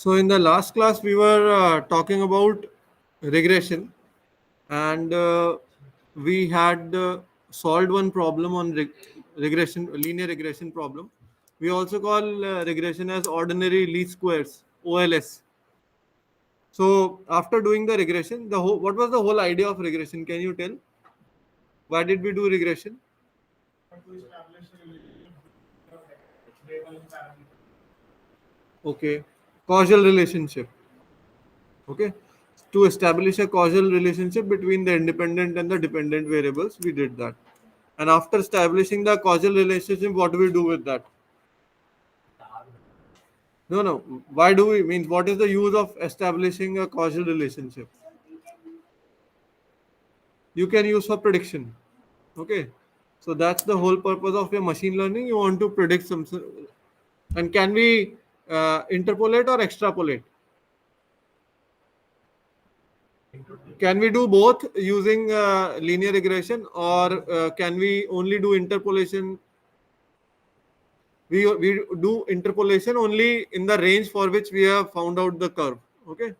So in the last class, we were talking about regression, and we had solved one problem on regression, linear regression problem. We also call regression as ordinary least squares, OLS. So after doing the regression, what was the whole idea of regression? Can you tell? Why did we do regression? Okay, causal relationship. Okay, to establish a causal relationship between the independent and the dependent variables, we did that. And after establishing the causal relationship, what do we do with that? No, no. Why do we means what is the use of establishing a causal relationship? You can use for prediction. Okay, so that's the whole purpose of your machine learning. You want to predict some, and can we interpolate or extrapolate? Can we do both using linear regression, or can we only do interpolation? We do interpolation only in the range for which we have found out the curve. Okay,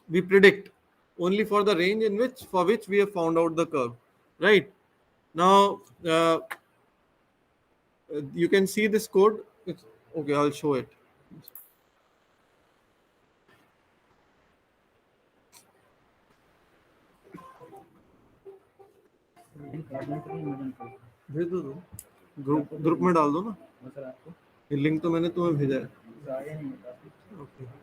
we predict only for the range in which for which we have found out the curve. Right now, you can see this code. Okay, I'll show it. भेज दो तो group में डाल दो ना ये link तो मैंने तुम्हें भेजा है okay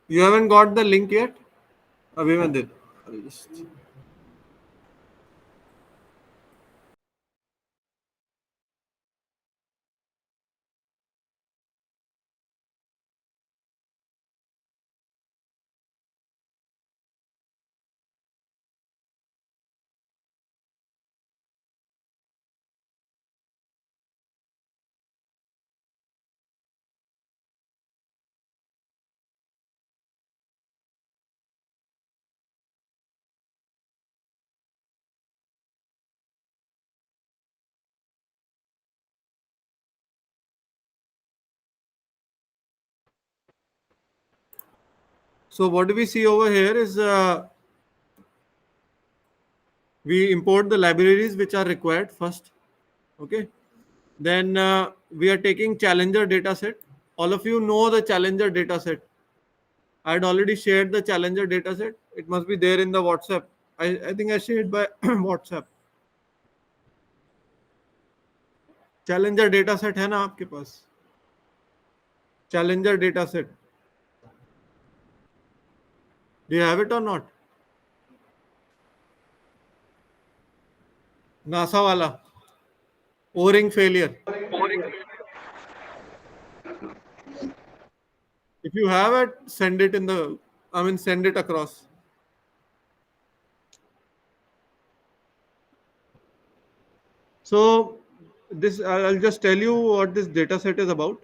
You haven't got the link yet? अभी मैं दे So what do we see over here is we import the libraries which are required first. Okay, then we are taking challenger dataset. All of you know the challenger dataset. I had already shared the challenger dataset. It must be there in the WhatsApp. I think I shared by WhatsApp. Challenger dataset है ना आपके पास? Challenger dataset. Do you have it or not? NASA वाला. O-ring failure. If you have it, send it in the. I mean, send it across. So this I'll just tell you what this data set is about.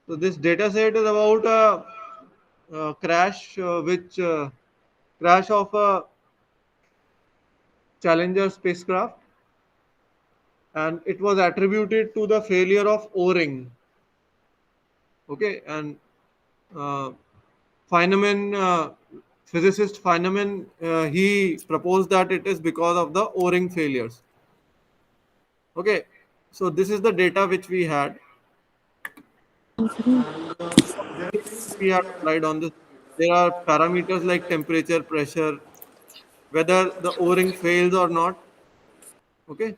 So this data set is about a crash, which crash of a Challenger spacecraft, and it was attributed to the failure of O-ring. Okay, and uh, Feynman, physicist Feynman, he proposed that it is because of the O-ring failures. Okay, so this is the data which we had. We have applied on this. There are parameters like temperature, pressure, whether the O-ring fails or not. Okay,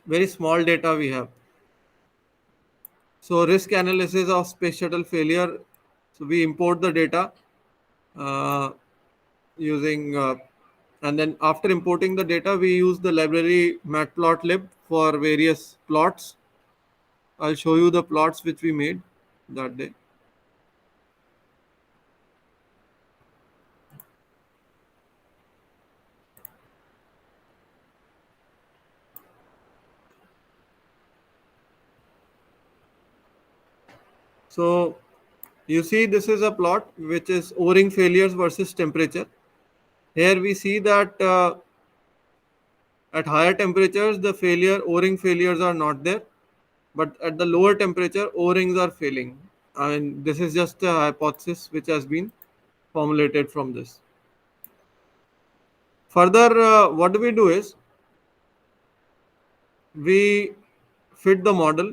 very small data we have. So risk analysis of space shuttle failure. So we import the data. Uh, using and then after importing the data, we use the library matplotlib for various plots. I'll show you the plots which we made that day. So you see, this is a plot which is O-ring failures versus temperature. Here we see that at higher temperatures, the O-ring failures are not there, but at the lower temperature, O-rings are failing. I mean, this is just a hypothesis which has been formulated from this. Further, what we do is we fit the model.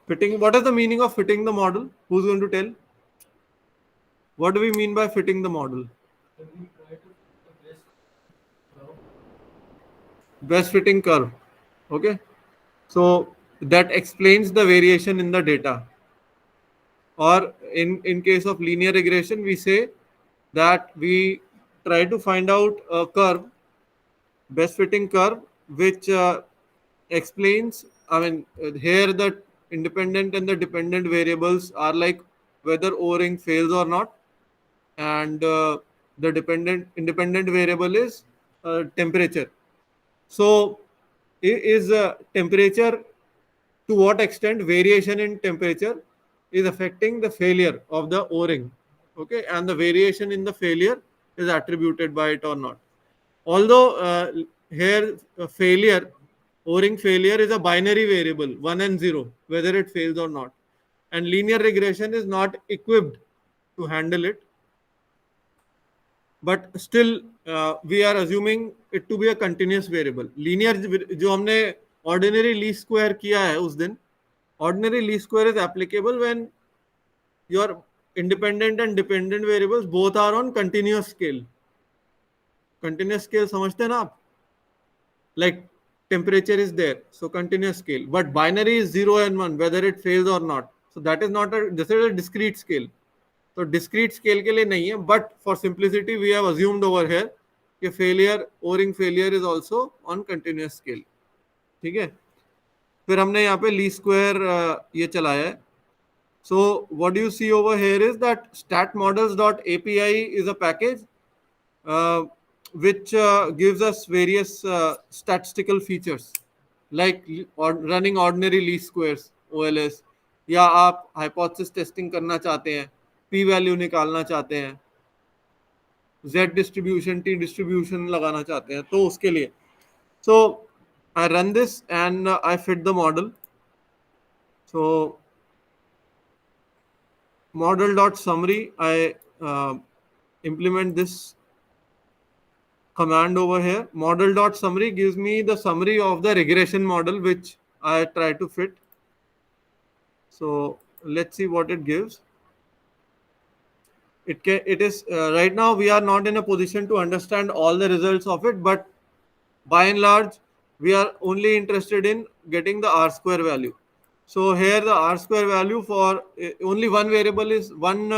Fitting. What is the meaning of fitting the model? Who's going to tell? What do we mean by fitting the model? Best fitting curve. Okay. So that explains the variation in the data. Or in case of linear regression, we say that we try to find out a curve, best fitting curve, which explains, I mean, here the independent and the dependent variables are like whether O-ring fails or not, and the independent variable is temperature. So is temperature, to what extent variation in temperature is affecting the failure of the O-ring, okay, and the variation in the failure is attributed by it or not. Although here failure, O-ring failure is a binary variable, 1 and 0, whether it fails or not, and linear regression is not equipped to handle it, but still we are assuming it to be a continuous variable. Linear जो हमने ordinary least square किया है उस दिन, ordinary least square is applicable when your independent and dependent variables both are on continuous scale. Continuous scale समझते हैं ना आप? Like temperature is there, so continuous scale, but binary is 0 and 1, whether it fails or not. So that is not a, this is a discrete scale. तो discrete scale के लिए नहीं है, but for simplicity we have assumed over here कि failure, O-ring failure is also on continuous scale. ठीक है. फिर हमने यहाँ पे लीस्ट स्क्वायर ये चलाया है. So what you see over here is that statmodels.api is a package which gives us various statistical features like running ordinary least squares, OLS, या आप हाइपोथेसिस टेस्टिंग करना चाहते हैं, पी वैल्यू निकालना चाहते हैं, जेड डिस्ट्रीब्यूशन, टी डिस्ट्रीब्यूशन लगाना चाहते हैं, तो उसके लिए. So I run this and I fit the model. So model.summary, I implement this command over here. Model.summary gives me the summary of the regression model which I try to fit. So let's see what it gives. It is right now we are not in a position to understand all the results of it, but by and large we are only interested in getting the R square value. So here the R square value for only one variable is one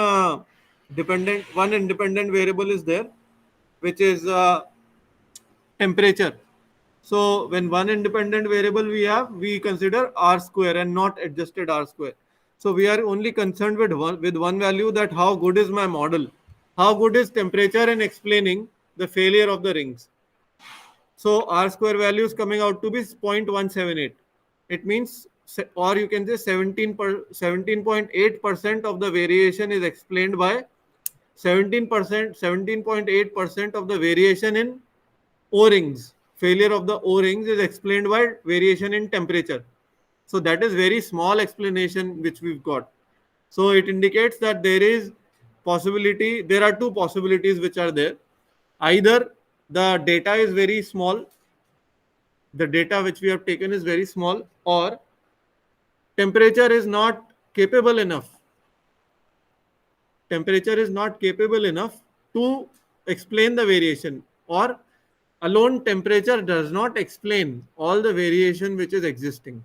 independent variable is there, which is temperature. So when one independent variable we have, we consider R square and not adjusted R square. So we are only concerned with one value, that how good is my model, how good is temperature in explaining the failure of the rings. So R square value is coming out to be 0.178. It means, or you can say 17.8% of the variation is explained by 17.8% of the variation in O-rings. Failure of the O-rings is explained by variation in temperature. So that is very small explanation which we've got. So it indicates that there is possibility, there are two possibilities which are there. Either the data is very small, the data which we have taken is very small, or temperature is not capable enough. Temperature is not capable enough to explain the variation, or alone temperature does not explain all the variation which is existing,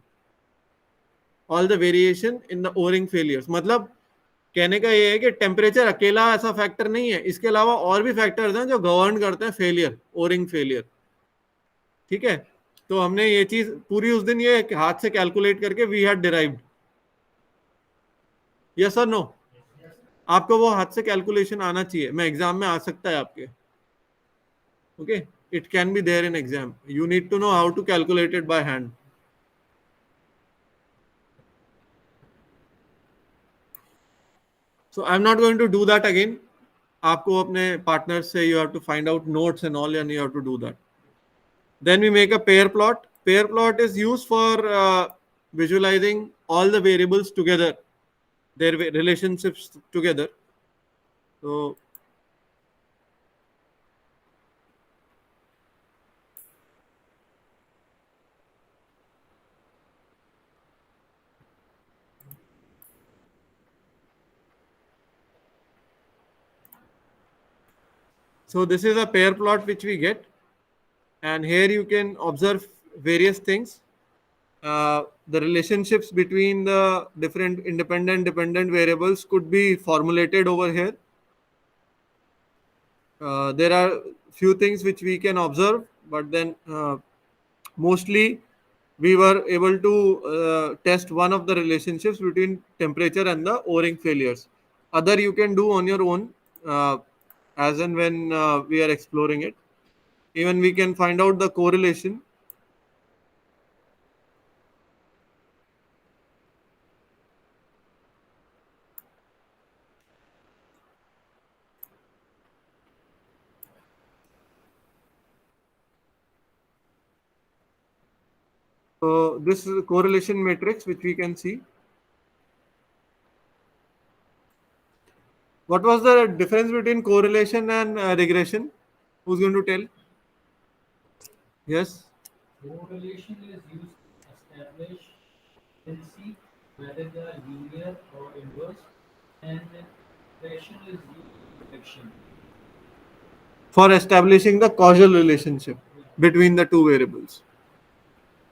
all the variation in the O-ring failures. मतलब कहने का ये है कि temperature अकेला ऐसा factor नहीं है, इसके अलावा और भी फैक्टर्स हैं जो गवर्न करते हैं फेलियर, ओरिंग फेलियर। ठीक है, तो हमने ये चीज पूरी उस दिन ये हाथ से कैलकुलेट करके वी हैड डिराइव्ड। यस और नो? आपको वो हाथ से कैलकुलेशन आना चाहिए, मैं एग्जाम में आ सकता है आपके। Okay, it can be there in exam, you need to know how to calculate it by hand. So I'm not going to do that again. आपको अपने पार्टनर से you have to find out notes and all, and you have to do that. Then we make a pair plot. Pair plot is used for visualizing all the variables together, their relationships together. So this is a pair plot which we get, and here you can observe various things. The relationships between the different independent dependent variables could be formulated over here. There are few things which we can observe, but then mostly we were able to test one of the relationships between temperature and the o-ring failures. Other you can do on your own, as and when we are exploring it. Even we can find out the correlation. So this is a correlation matrix which we can see. What was the difference between correlation and regression? Who's going to tell? Yes. Correlation is used to establish frequency, whether they are linear or inverse, and regression is used for prediction. For establishing the causal relationship between the two variables,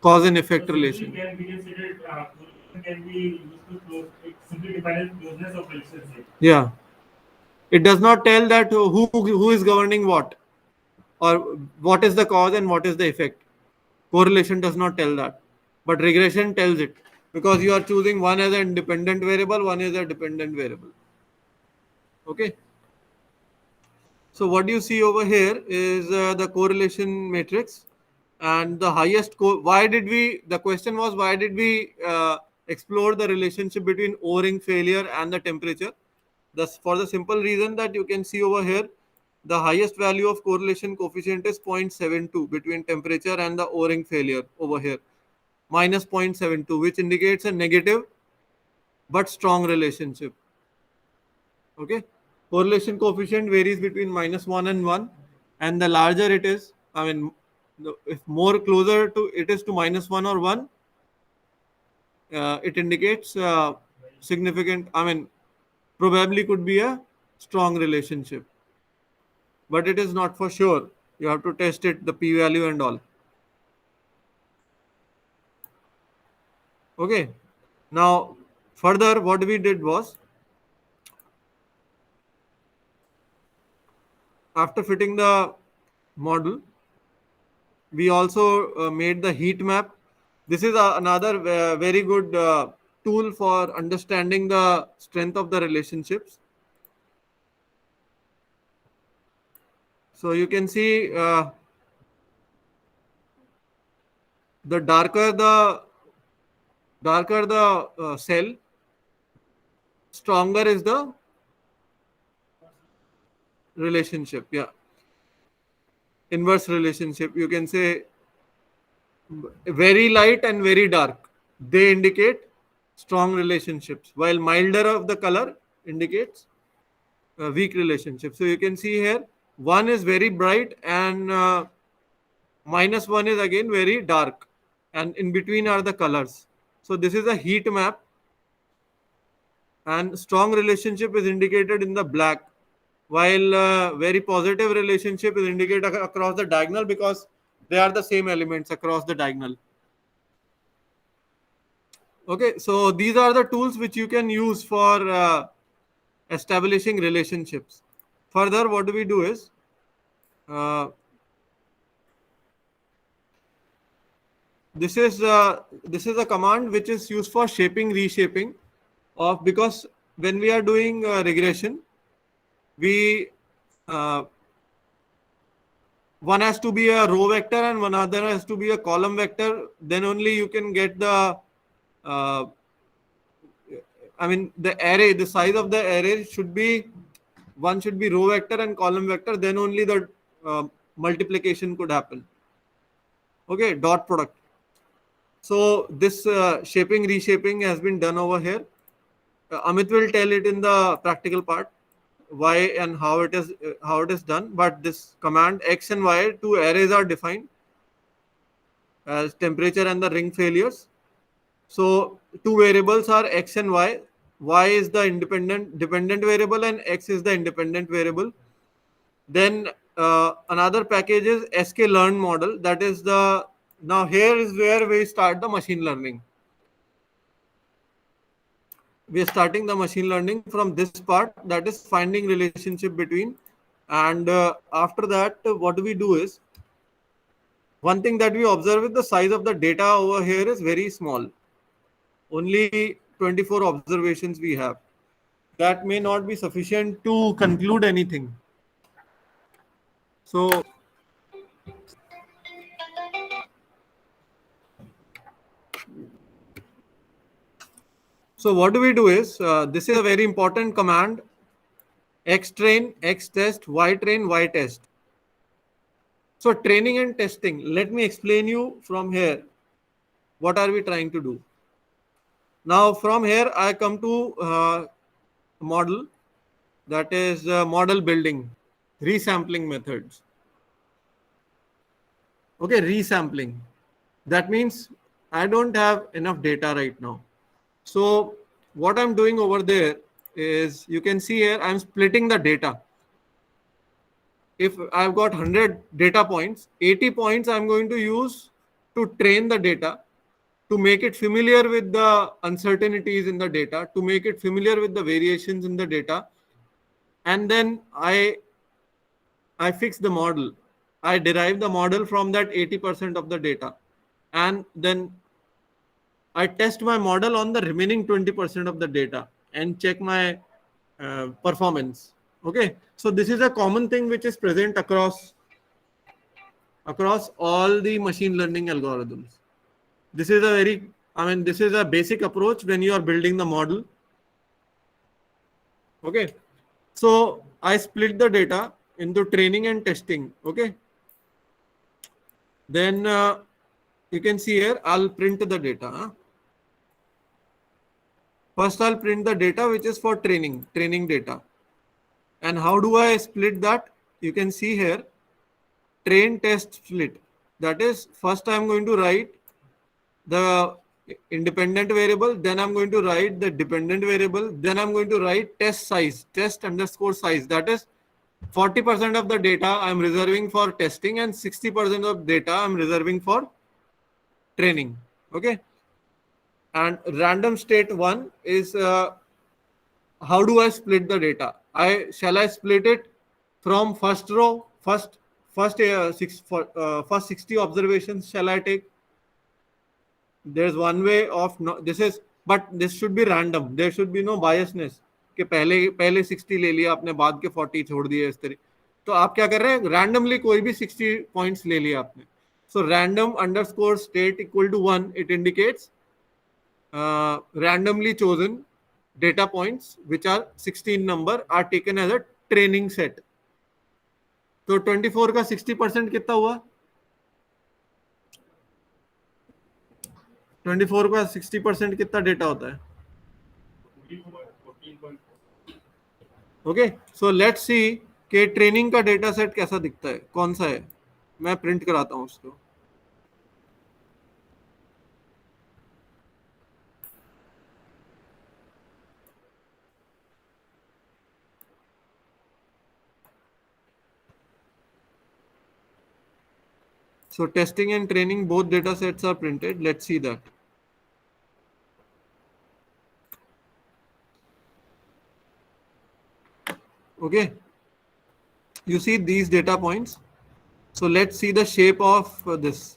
cause and effect relation. We can say that correlation can be used to close, it simply defines closeness of relationship. Yeah, it does not tell that who is governing what, or what is the cause and what is the effect. Correlation does not tell that, but regression tells it, because you are choosing one as an independent variable, one is a dependent variable. Okay. So what you see over here is the correlation matrix, and the highest why did we, the question was, why did we explore the relationship between o-ring failure and the temperature? Thus, for the simple reason that you can see over here, the highest value of correlation coefficient is 0.72 between temperature and the o-ring failure over here, minus 0.72, which indicates a negative but strong relationship. Okay, correlation coefficient varies between -1 and 1, and the larger it is, I mean, if more closer to it is to -1 or 1, it indicates significant, I mean, probably could be a strong relationship, but it is not for sure. You have to test it, the p value and all. Okay, now further what we did was, after fitting the model, we also made the heat map. This is another very good tool for understanding the strength of the relationships. So you can see the darker the cell, stronger is the relationship. Yeah, inverse relationship. You can say very light and very dark, they indicate strong relationships, while milder of the color indicates weak relationship. So you can see here, one is very bright and -1 is again very dark, and in between are the colors. So this is a heat map, and strong relationship is indicated in the black, while very positive relationship is indicated across the diagonal, because they are the same elements across the diagonal. Okay, so these are the tools which you can use for establishing relationships. Further, what do we do is this is a command which is used for shaping, reshaping of, because when we are doing regression, we one has to be a row vector and one other has to be a column vector. Then only you can get the the array, the size of the array should be, one should be row vector and column vector, then only the multiplication could happen. Okay, dot product. So this shaping, reshaping has been done over here. Amit will tell it in the practical part why and how it is done. But this command x and y, two arrays are defined as temperature and the ring failures. So two variables are x and y. Y is the dependent variable and x is the independent variable. Then another package is sklearn model. That is the, now here is where we start the machine learning. We are starting the machine learning from this part, that is finding relationship between. And after that, what we do is, one thing that we observe is the size of the data over here is very small. Only 24 observations we have. That may not be sufficient to conclude anything. So what do we do is, this is a very important command, x train, x test, y train, y test. So training and testing, let me explain you from here. What are we trying to do? Now from here, I come to model, that is model building, resampling methods. Okay, resampling. That means I don't have enough data right now. So what I'm doing over there is, you can see here, I'm splitting the data. If I've got 100 data points, 80 points I'm going to use to train the data, to make it familiar with the uncertainties in the data, to make it familiar with the variations in the data. And then I fix the model. I derive the model from that 80% of the data. And then I test my model on the remaining 20% of the data and check my performance. Okay, so this is a common thing which is present across all the machine learning algorithms. This is this is a basic approach when you are building the model. Okay, so I split the data into training and testing. Okay, then you can see here, I'll print the data. First, I'll print the data which is for training data. And how do I split that? You can see here, train test split. That is, first I'm going to write the independent variable, then I'm going to write the dependent variable, then I'm going to write test size, test underscore size. That is 40% of the data I'm reserving for testing and 60% of data I'm reserving for training. Okay. And random state one is how do I split the data? Shall I split it from first row, first 60 observations shall I take? There's one way of but this should be random. There should be no biasness कि पहले 60 ले लिया आपने, बाद के 40 छोड़ दिए इस तरह. तो आप क्या कर रहे हैं, रैंडमली कोई भी 60 पॉइंट्स ले लिया आपने. So random underscore state equal to 1, it indicates randomly chosen data points which are 16 number are taken as a training set. तो 24 का 60% कितना हुआ? 24 का 60% कितना डेटा होता है? ओके, सो लेट्स सी कि ट्रेनिंग का डेटा सेट कैसा दिखता है, कौन सा है. मैं प्रिंट कराता हूं उसको. So testing and training, both data sets are printed. Let's see that. Okay, you see these data points. So let's see the shape of this.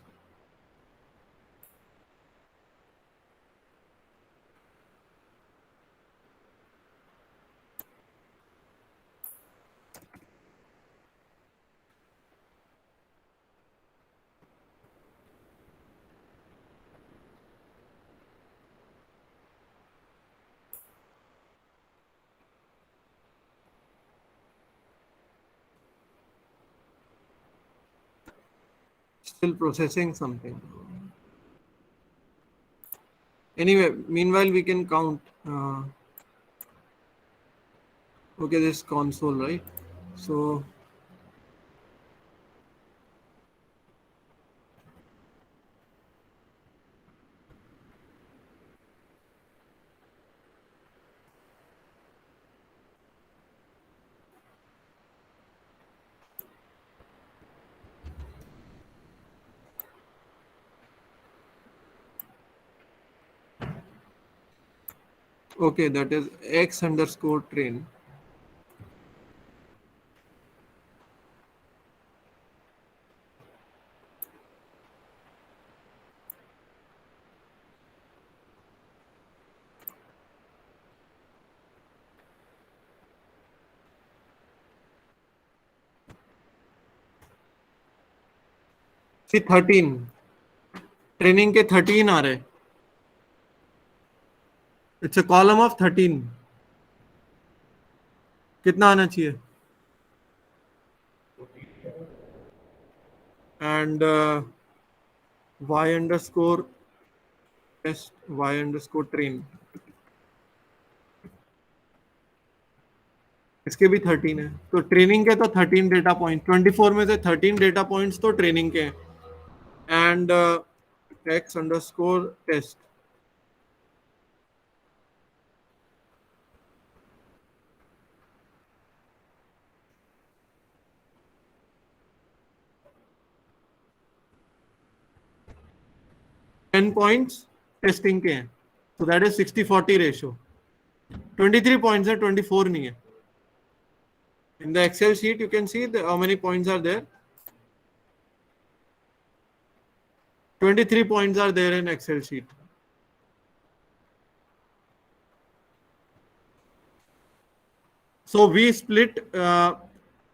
Still processing something. Anyway, meanwhile we can count. Okay, this console, right? So okay, that is x underscore train. See 13, training के 13 आ रहे. It's a column of 13. कितना आना चाहिए? And y underscore test, y underscore train, इसके भी 13 है. तो training के तो 13 डेटा पॉइंट, 24 में से 13 डेटा पॉइंट्स तो ट्रेनिंग के हैं. And x underscore test, ten points testing के हैं. तो दैट इज 60-40 रेशियो. 23 पॉइंट्स है, 24 नहीं है. In the Excel sheet, you can see how many points are there. 23 points are there in Excel sheet. So we split,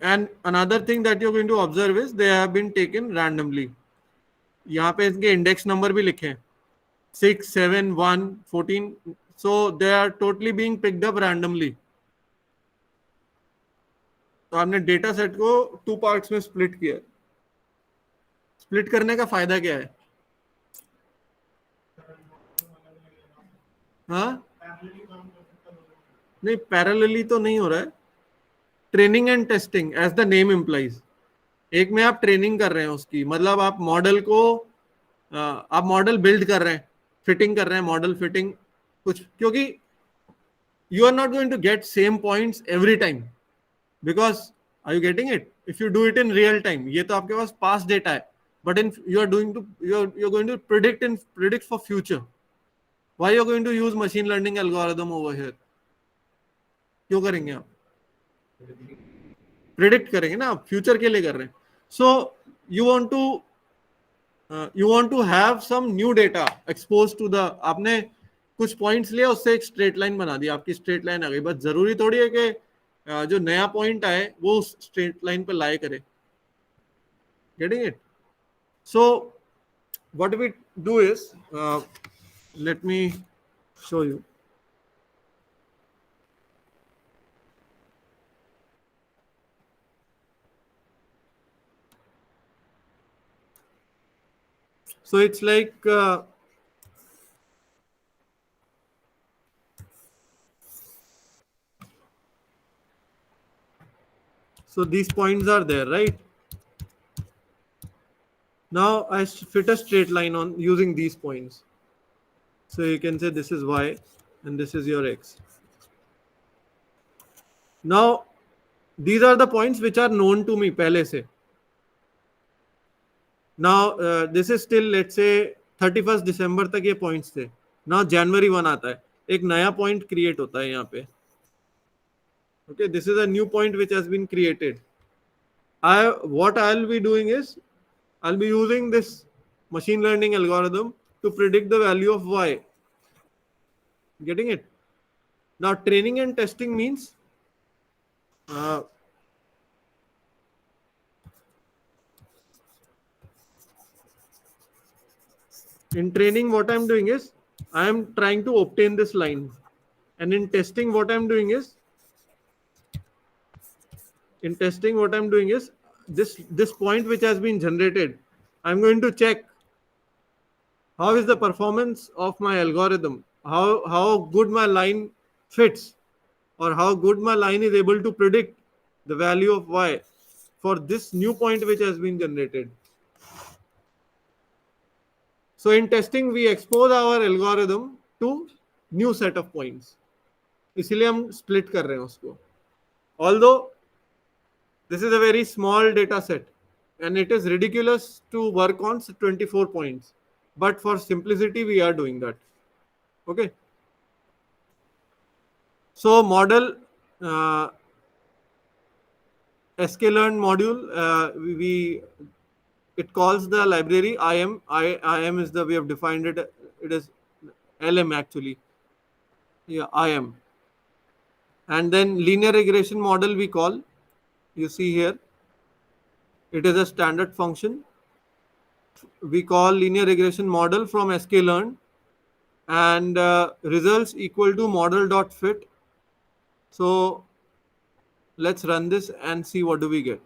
and another thing that you're going to observe is they have been taken randomly. यहाँ पे इनके index number भी लिखे हैं, 6, 7, 1, 14. So they are totally being picked up randomly. तो आपने data set को 2 parts में स्प्लिट किया. स्प्लिट करने का फायदा क्या है? हाँ, नहीं, पैरेलली तो नहीं हो रहा है. Training and testing as the name implies. एक में आप ट्रेनिंग कर रहे हैं उसकी, मतलब आप मॉडल को आप मॉडल बिल्ड कर रहे हैं, फिटिंग कर रहे हैं, मॉडल फिटिंग कुछ, क्योंकि you are not going to get same points every time, because are you getting it? If you do it in real time, ये तो आपके पास पास्ट डेटा है, but in you are doing to you are going to predict for future. Why you are going to use machine learning algorithm over here? क्यों करेंगे आप? Predict करेंगे ना, आप फ्यूचर के लिए कर रहे हैं. So you want to have some new data expose to the. आपने कुछ पॉइंट्स लिया, उससे एक स्ट्रेट लाइन बना दी, आपकी स्ट्रेट लाइन आ गई. बस जरूरी थोड़ी है कि जो नया पॉइंट आए वो उस स्ट्रेट लाइन पे लाए करे. Getting it? So what we do is, let me show you. So it's like so these points are there, right? Now I fit a straight line on using these points. So you can say this is y and this is your x. Now these are the points which are known to me पहले से. Now this is still, let's say 31st December तक ये points थे. Now January 1 आता है, एक नया point create होता है यहाँ पे. Okay, this is a new point which has been created. What I'll be doing is I'll be using this machine learning algorithm to predict the value of y. Getting it? Now, training and testing means uh, in training, what I'm doing is I am trying to obtain this line, and in testing, what I'm doing is this point which has been generated. I'm going to check how is the performance of my algorithm, how good my line fits, or how good my line is able to predict the value of y for this new point which has been generated. So in testing we expose our algorithm to new set of points, इसलिए हम split कर रहे हैं उसको. Although this is a very small data set and it is ridiculous to work on 24 points, but for simplicity we are doing that. Okay, so model uh, sklearn module, we it calls the library im. Im is the, we have defined it, it is lm actually. Yeah, im. And then linear regression model we call, you see here, it is a standard function. We call linear regression model from sklearn, and results equal to model dot fit. So let's run this and see what do we get.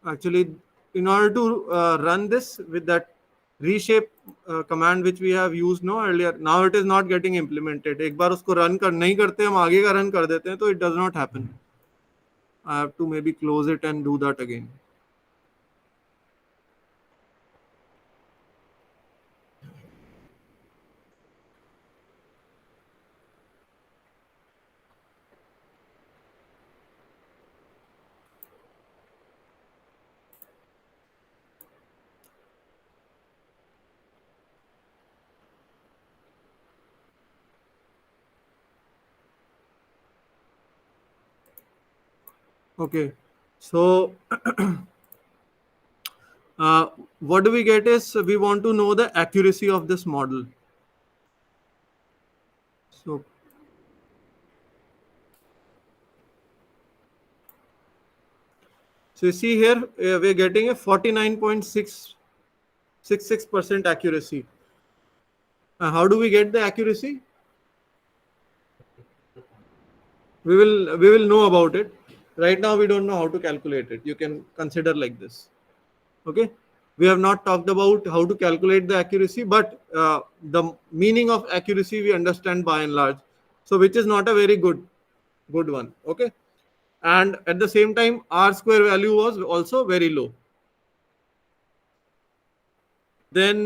Actually, in order to run this with that reshape command which we have used no earlier, now it is not getting implemented. एक बार उसको run कर नहीं करते, हम आगे का run कर देते हैं, तो it does not happen. I have to maybe close it and do that again. Okay, so what do we get is we want to know the accuracy of this model. So you see here we're getting a 49.666% accuracy. How do we get the accuracy? We will know about it. Right now we don't know how to calculate it. You can consider like this. Okay, we have not talked about how to calculate the accuracy, but the meaning of accuracy we understand by and large, so which is not a very good one. Okay, and at the same time r square value was also very low. Then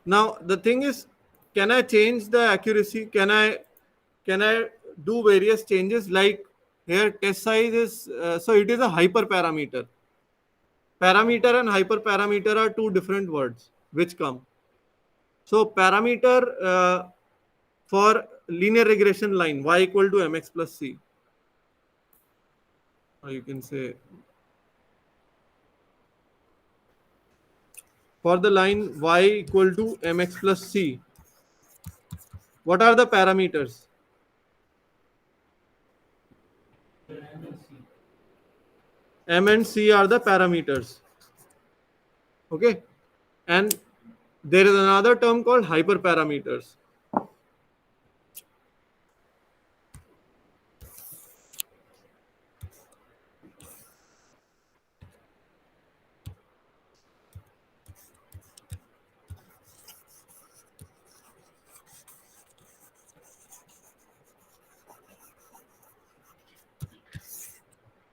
now the thing is, can I change the accuracy? Can I do various changes? Like here test size is so it is a hyperparameter. Parameter and hyperparameter are two different words which come. So parameter for linear regression line y equal to mx plus c, or you can say for the line y equal to mx plus c, what are the parameters? RAM and C. M and C are the parameters. Okay, and there is another term called hyperparameters.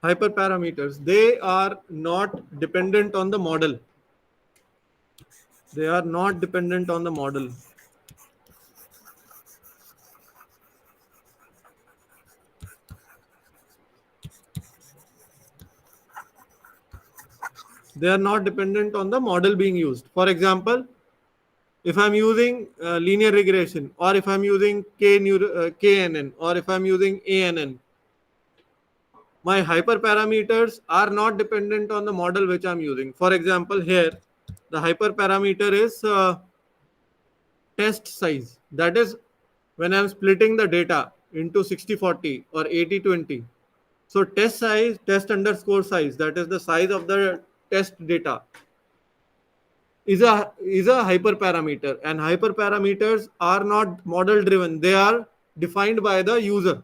Hyperparameters, they are not dependent on the model. They are not dependent on the model. They are not dependent on the model being used. For example, if I'm using linear regression, or if I'm using KNN, or if I'm using ANN, my hyperparameters are not dependent on the model which I'm using. For example, here the hyperparameter is test size. That is when I'm splitting the data into 60/40 or 80/20. So test size, test underscore size, that is the size of the test data, is a hyperparameter, and hyperparameters are not model driven. They are defined by the user.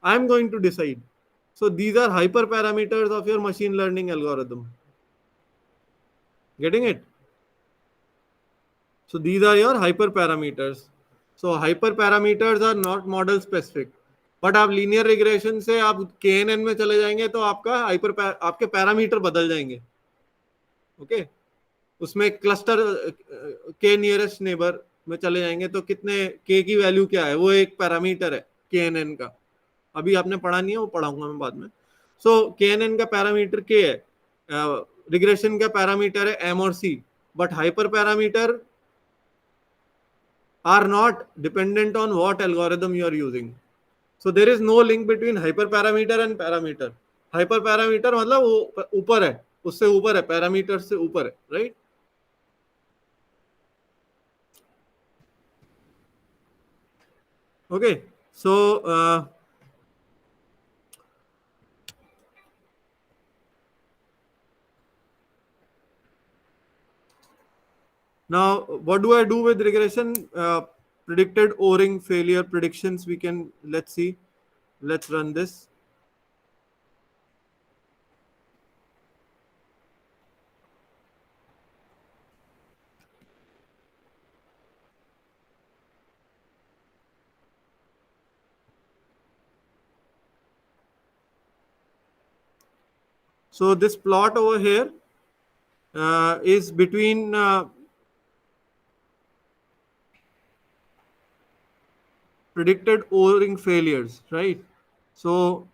I'm going to decide. So these are hyperparameters of your machine learning algorithm. Getting it? So these are your hyperparameters. So hyperparameters are not model specific. But आप linear regression से आप KNN में चले जाएंगे तो आपका आपके parameter बदल जाएंगे. ओके, उसमें क्लस्टर के नियरेस्ट नेबर में चले जाएंगे तो कितने के की वैल्यू क्या है, वो एक पैरामीटर है KNN का. अभी आपने पढ़ा नहीं है, वो पढ़ाऊंगा मैं बाद में. सो KNN का पैरामीटर के है, रिग्रेशन का पैरामीटर है M और C, but hyper parameter are not dependent on what algorithm you are using. So there is no link between hyperparameter and parameter. Hyperparameter मतलब वो ऊपर है, उससे ऊपर है, पैरामीटर से ऊपर है, right? Okay, so now what do I do with regression? Predicted O-ring failure predictions. We can, let's see. Let's run this. So this plot over here is between predicted O-ring failures, right? So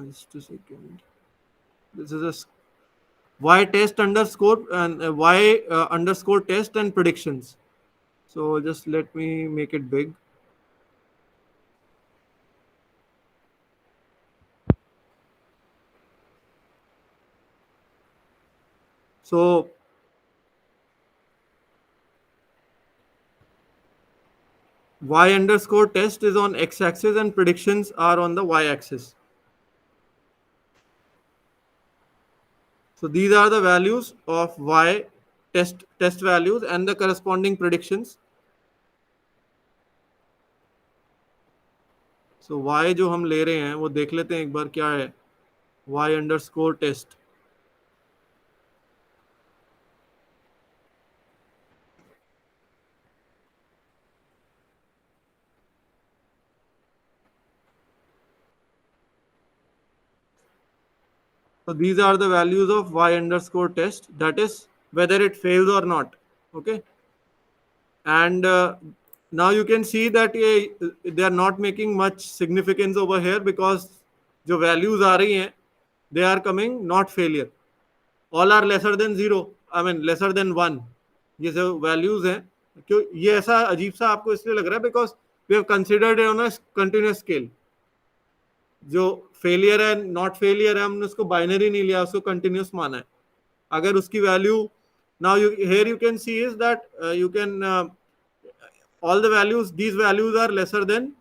just a second. This is a y test underscore and y underscore test and predictions. So just let me make it big. So y underscore test is on x-axis and predictions are on the y-axis. So these are the values of y test values and the corresponding predictions. So y जो हम ले रहे हैं वो देख लेते हैं एक बार क्या है, y underscore test. So these are the values of y underscore test, that is whether it fails or not. Okay, and now you can see that they are not making much significance over here because जो values आ रही हैं they are coming not failure, all are lesser than 0, I mean lesser than 1. ये जो values हैं, क्यों ये ऐसा अजीब सा आपको इसलिए लग रहा है because we have considered it on a continuous scale. जो फेलियर है नॉट फेलियर है हमने उसको बाइनरी नहीं लिया, उसको कंटिन्यूस माना है. अगर उसकी value now here you can see is that you can all the values, these values are lesser than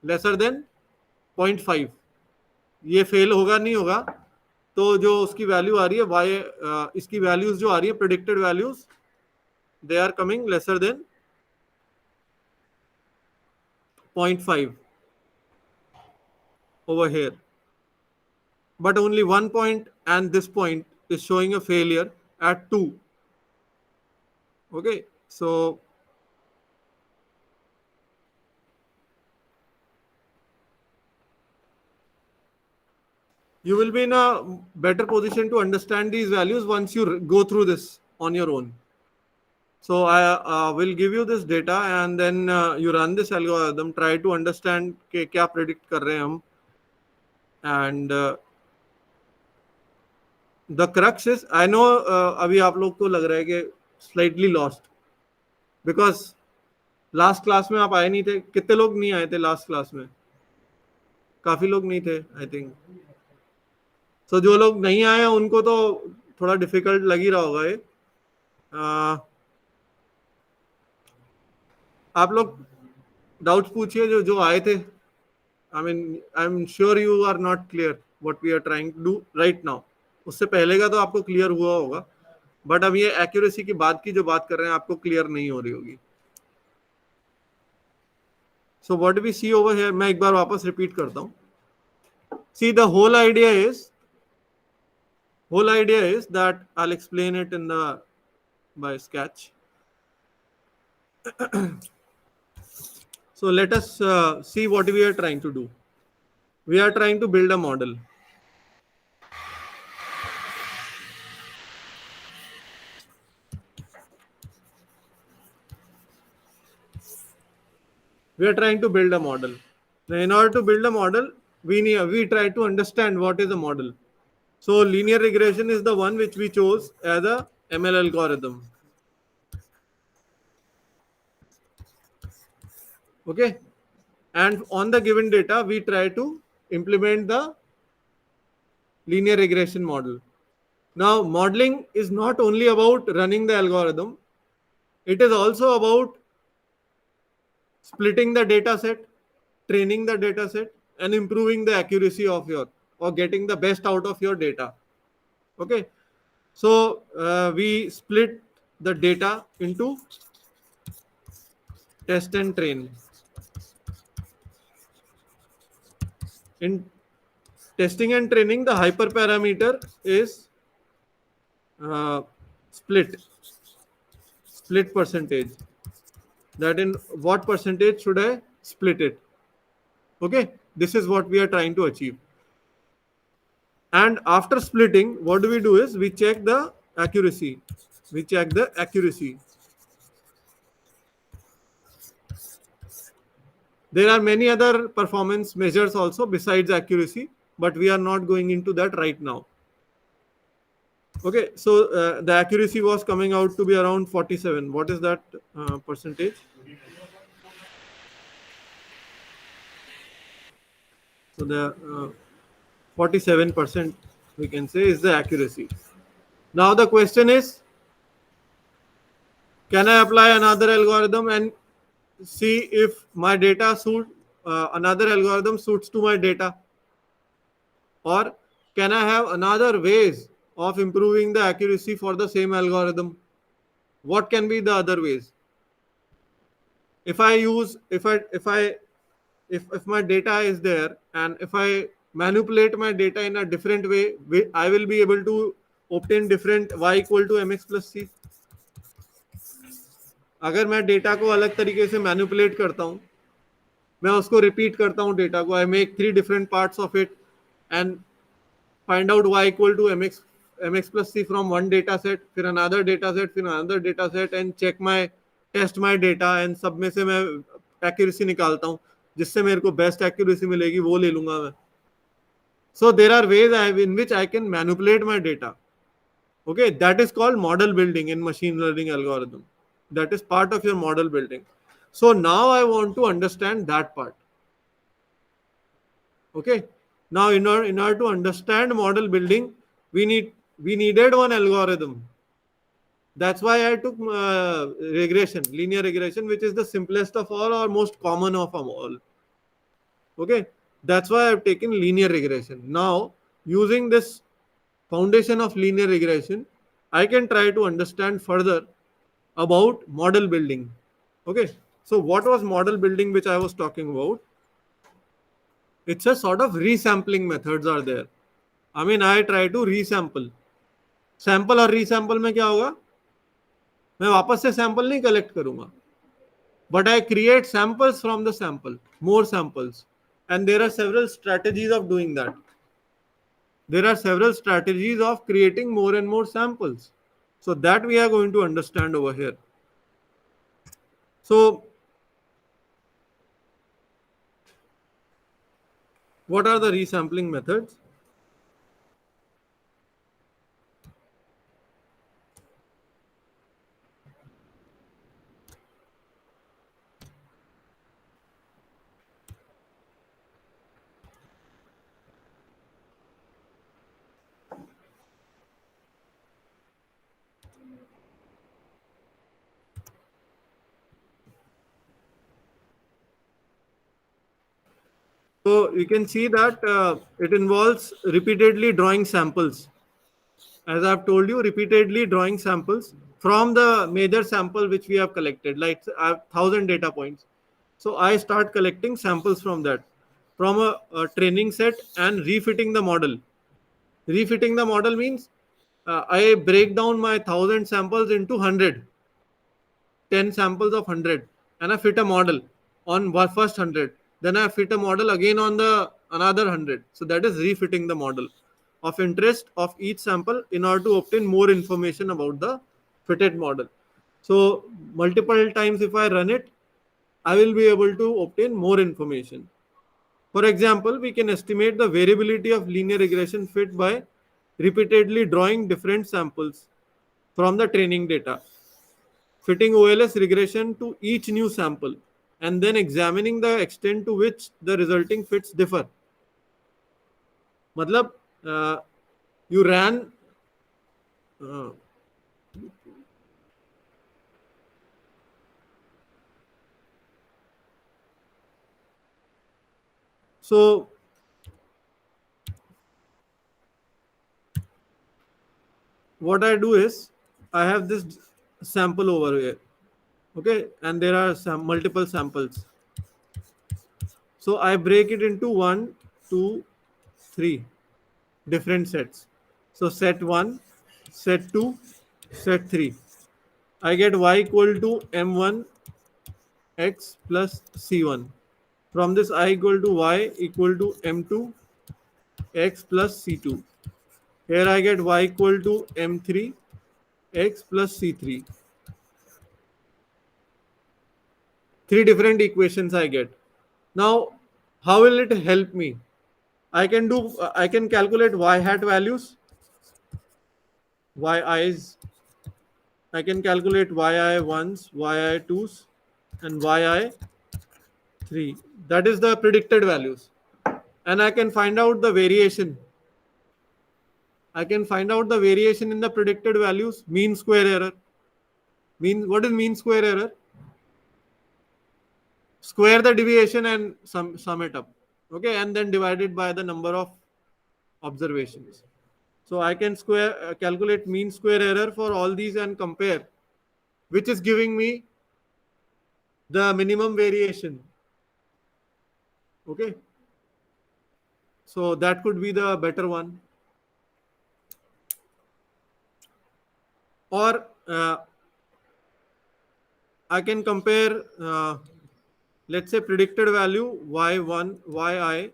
0.5. ये फेल होगा नहीं होगा, तो जो उसकी वैल्यू आ रही है y, इसकी वैल्यूज जो आ रही है predicted values, they are coming lesser than 0.5 over here, but only 1 point and this point is showing a failure at 2. Okay, so you will be in a better position to understand these values once you go through this on your own. So I will give you this data and then you run this algorithm, try to understand कि क्या predict कर रहे हैं हम, and the crux is, I know अभी आप लोग को लग रहा है कि slightly lost because last class में आप आए नहीं थे. कितने लोग नहीं आए थे लास्ट क्लास में? काफी लोग नहीं थे आई थिंक. सो जो लोग नहीं आए हैं उनको तो थोड़ा डिफिकल्ट लग ही रहा होगा ये. आप लोग डाउट्स पूछिए जो जो आए थे. I mean I am sure you are not clear what we are trying to do right now. उससे पहले का तो आपको क्लियर हुआ होगा, बट अब ये एक्यूरेसी की बात की जो बात कर रहे हैं आपको क्लियर नहीं हो रही होगी. So what we see over here, मैं एक बार वापस रिपीट करता हूँ. See, the whole idea is that I'll explain it in the by sketch. So let us see what we are trying to do. We are trying to build a model. We are trying to build a model. Now, in order to build a model, we try to understand what is a model. So linear regression is the one which we chose as a ML algorithm. Okay, and on the given data we try to implement the linear regression model. Now modeling is not only about running the algorithm, it is also about splitting the data set, training the data set, and improving the accuracy of your, or getting the best out of your data. Okay, so we split the data into test and train. In testing and training, the hyperparameter is split percentage. That in what percentage should I split it? Okay, this is what we are trying to achieve. And after splitting, what do we do is we check the accuracy. We check the accuracy. There are many other performance measures also besides accuracy, but we are not going into that right now. Okay, so the accuracy was coming out to be around 47. What is that percentage? So the 47% we can say is the accuracy. Now the question is, can I apply another algorithm and see if my data another algorithm suits to my data? Or can I have another ways of improving the accuracy for the same algorithm? What can be the other ways? If my data is there and if I manipulate my data in a different way, I will be able to obtain different y equal to mx plus c. अगर मैं data को अलग तरीके से manipulate करता हूं, मैं उसको रिपीट करता हूं डेटा को, I make 3 different parts of it and find out y equal to mx plus c from one data set, फिर another data set, फिर another data set and test my data and सब में से मैं accuracy निकालता हूं, जिससे मेरे को बेस्ट एक्यूरेसी मिलेगी वो ले लूंगा मैं. So there are ways in which I can manipulate my data. Okay, that is called model building in machine learning algorithm. That is part of your model building. So now I want to understand that part. Okay, now in order to understand model building, we needed one algorithm. That's why I took linear regression, which is the simplest of all or most common of all. Okay, That's why I've taken linear regression. Now, using this foundation of linear regression, I can try to understand further about model building. Okay, so what was model building which I was talking about? It's a sort of resampling methods are there. I mean, I try to resample. Sample और resample में क्या होगा? मैं वापस से sample नहीं collect करूंगा, but I create samples from the sample, more samples, and there are several strategies of doing that. There are several strategies of creating more and more samples. So that we are going to understand over here. So what are the resampling methods? So you can see that it involves repeatedly drawing samples. As I've told you, repeatedly drawing samples from the major sample which we have collected, like I have 1,000 data points. So I start collecting samples from that, from a training set and refitting the model. Refitting the model means I break down my 1,000 samples into 100, 10 samples of 100, and I fit a model on first 100. Then I fit a model again on the another 100. So that is refitting the model of interest of each sample in order to obtain more information about the fitted model. So multiple times if I run it, I will be able to obtain more information. For example, we can estimate the variability of linear regression fit by repeatedly drawing different samples from the training data, fitting OLS regression to each new sample, and then examining the extent to which the resulting fits differ. मतलब you ran so what I do is I have this sample over here, okay, and there are some multiple samples. So I break it into 1, 2, 3 different sets. So set 1, set 2, set 3. I get y equal to m1 x plus c1. From this I equal to y equal to m2 x plus c2. Here I get y equal to m3 x plus c3. Three different equations I get. Now, how will it help me? I can calculate y hat values, yi's. I can calculate yi1s, yi2s, and yi3. That is the predicted values. And I can find out the variation. I can find out the variation in the predicted values, mean square error. What is mean square error? Square the deviation and sum it up. Okay, and then divide it by the number of observations. So I can calculate mean square error for all these and compare which is giving me the minimum variation. Okay, so that could be the better one. Or I can compare let's say predicted value y1 yi.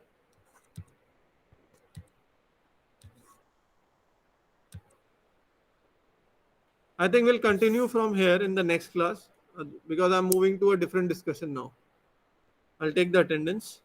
I think we'll continue from here in the next class because I'm moving to a different discussion now. I'll take the attendance.